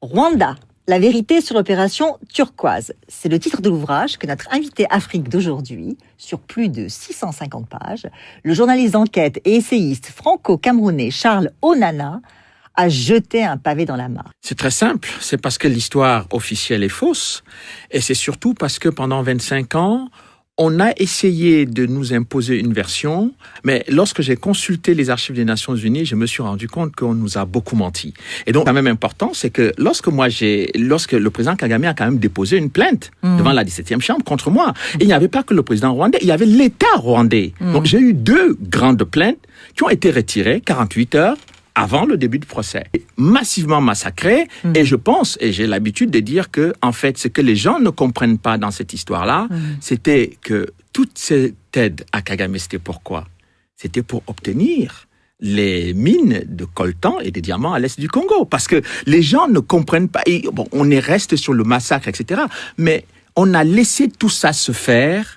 Rwanda, la vérité sur l'opération Turquoise. C'est le titre de l'ouvrage que notre invité Afrique d'aujourd'hui, sur plus de 650 pages, le journaliste d'enquête et essayiste franco-camerounais Charles Onana, a jeté un pavé dans la mare. C'est très simple, c'est parce que l'histoire officielle est fausse, et c'est surtout parce que pendant 25 ans, on a essayé de nous imposer une version, mais lorsque j'ai consulté les archives des Nations Unies, je me suis rendu compte qu'on nous a beaucoup menti. Et donc, quand même important, c'est que lorsque le président Kagame a quand même déposé une plainte devant la 17e chambre contre moi, il n'y avait pas que le président rwandais, il y avait l'État rwandais. Donc, j'ai eu 2 grandes plaintes qui ont été retirées 48 heures avant le début du procès, massivement massacré. Et je pense, et j'ai l'habitude de dire que, en fait, ce que les gens ne comprennent pas dans cette histoire-là, c'était que toute cette aide à Kagame, c'était pourquoi? C'était pour obtenir les mines de coltan et des diamants à l'est du Congo. Parce que les gens ne comprennent pas. Et, bon, on reste sur le massacre, etc. Mais on a laissé tout ça se faire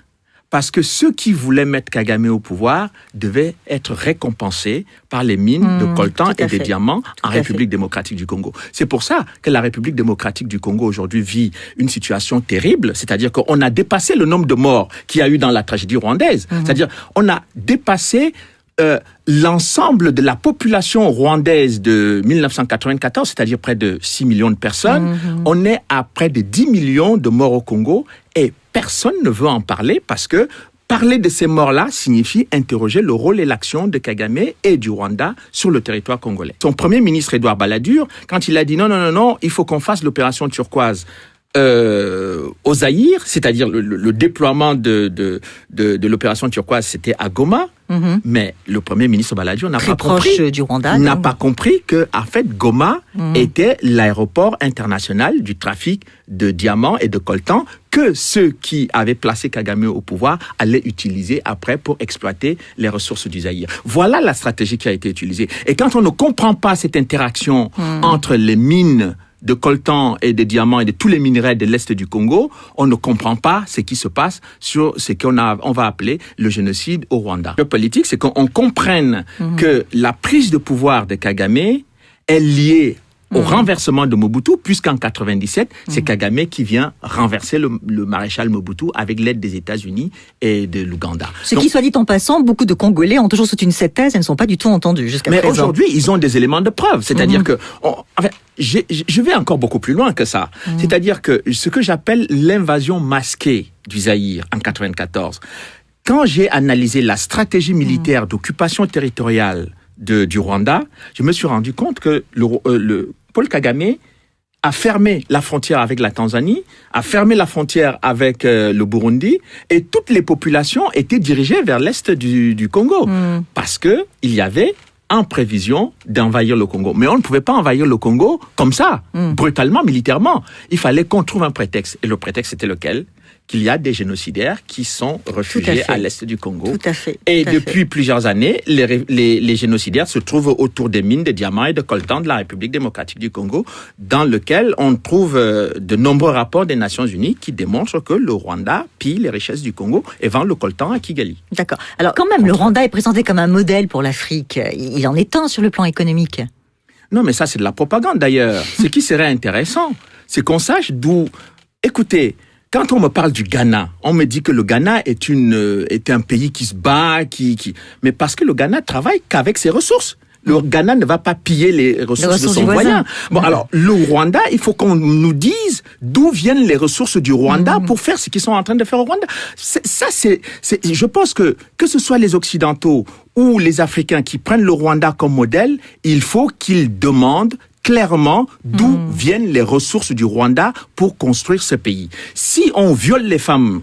parce que ceux qui voulaient mettre Kagame au pouvoir devaient être récompensés par les mines de coltan et des diamants en République démocratique du Congo. C'est pour ça que la République démocratique du Congo aujourd'hui vit une situation terrible, c'est-à-dire qu'on a dépassé le nombre de morts qu'il y a eu dans la tragédie rwandaise. C'est-à-dire on a dépassé l'ensemble de la population rwandaise de 1994, c'est-à-dire près de 6 millions de personnes. On est à près de 10 millions de morts au Congo et personne ne veut en parler parce que parler de ces morts-là signifie interroger le rôle et l'action de Kagame et du Rwanda sur le territoire congolais. Son premier ministre, Edouard Balladur, quand il a dit non, il faut qu'on fasse l'opération Turquoise au Zaïre, c'est-à-dire le déploiement de l'opération Turquoise, c'était à Goma. Mais le premier ministre Balladur n'a pas compris que, en fait, Goma était l'aéroport international du trafic de diamants et de coltan que ceux qui avaient placé Kagame au pouvoir allaient utiliser après pour exploiter les ressources du Zaïre. Voilà la stratégie qui a été utilisée. Et quand on ne comprend pas cette interaction entre les mines de coltan et de diamants et de tous les minerais de l'Est du Congo, on ne comprend pas ce qui se passe sur ce qu'on va appeler le génocide au Rwanda. Le politique, c'est qu'on comprenne que la prise de pouvoir de Kagame est liée au renversement de Mobutu, puisqu'en 97, c'est Kagame qui vient renverser le maréchal Mobutu avec l'aide des États-Unis et de l'Ouganda. Qui, soit dit en passant, beaucoup de Congolais ont toujours soutenu cette thèse et ne sont pas du tout entendus jusqu'à présent. Mais aujourd'hui, ils ont des éléments de preuve. C'est-à-dire que... je vais encore beaucoup plus loin que ça. C'est-à-dire que ce que j'appelle l'invasion masquée du Zaïre en 94, quand j'ai analysé la stratégie militaire d'occupation territoriale du Rwanda, je me suis rendu compte que Paul Kagame a fermé la frontière avec la Tanzanie, a fermé la frontière avec le Burundi, et toutes les populations étaient dirigées vers l'est du Congo, parce que il y avait en prévision d'envahir le Congo. Mais on ne pouvait pas envahir le Congo comme ça, brutalement, militairement. Il fallait qu'on trouve un prétexte. Et le prétexte, c'était lequel? Qu'il y a des génocidaires qui sont réfugiés à l'est du Congo. Tout à fait. Et depuis plusieurs années, les génocidaires se trouvent autour des mines de diamants et de coltan de la République démocratique du Congo, dans lequel on trouve de nombreux rapports des Nations Unies qui démontrent que le Rwanda pille les richesses du Congo et vend le coltan à Kigali. D'accord. Alors quand même, le Rwanda est présenté comme un modèle pour l'Afrique. Il en est un sur le plan économique. Non, mais ça, c'est de la propagande d'ailleurs. Ce qui serait intéressant, c'est qu'on sache d'où... Écoutez, quand on me parle du Ghana, on me dit que le Ghana est un pays qui se bat, mais parce que le Ghana travaille qu'avec ses ressources. Le Ghana ne va pas piller les ressources de son voisin. Bon, alors, le Rwanda, il faut qu'on nous dise d'où viennent les ressources du Rwanda pour faire ce qu'ils sont en train de faire au Rwanda. Je pense que ce soit les Occidentaux ou les Africains qui prennent le Rwanda comme modèle, il faut qu'ils demandent clairement d'où viennent les ressources du Rwanda pour construire ce pays. Si on viole les femmes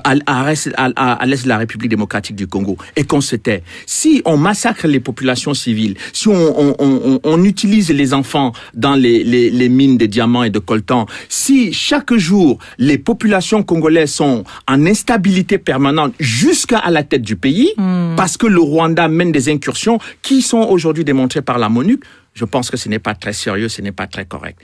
à l'est de la République démocratique du Congo et qu'on se tait, si on massacre les populations civiles, si on utilise les enfants dans les mines de diamants et de coltan, si chaque jour les populations congolaises sont en instabilité permanente jusqu'à la tête du pays, parce que le Rwanda mène des incursions qui sont aujourd'hui démontrées par la MONUC, je pense que ce n'est pas très sérieux, ce n'est pas très correct.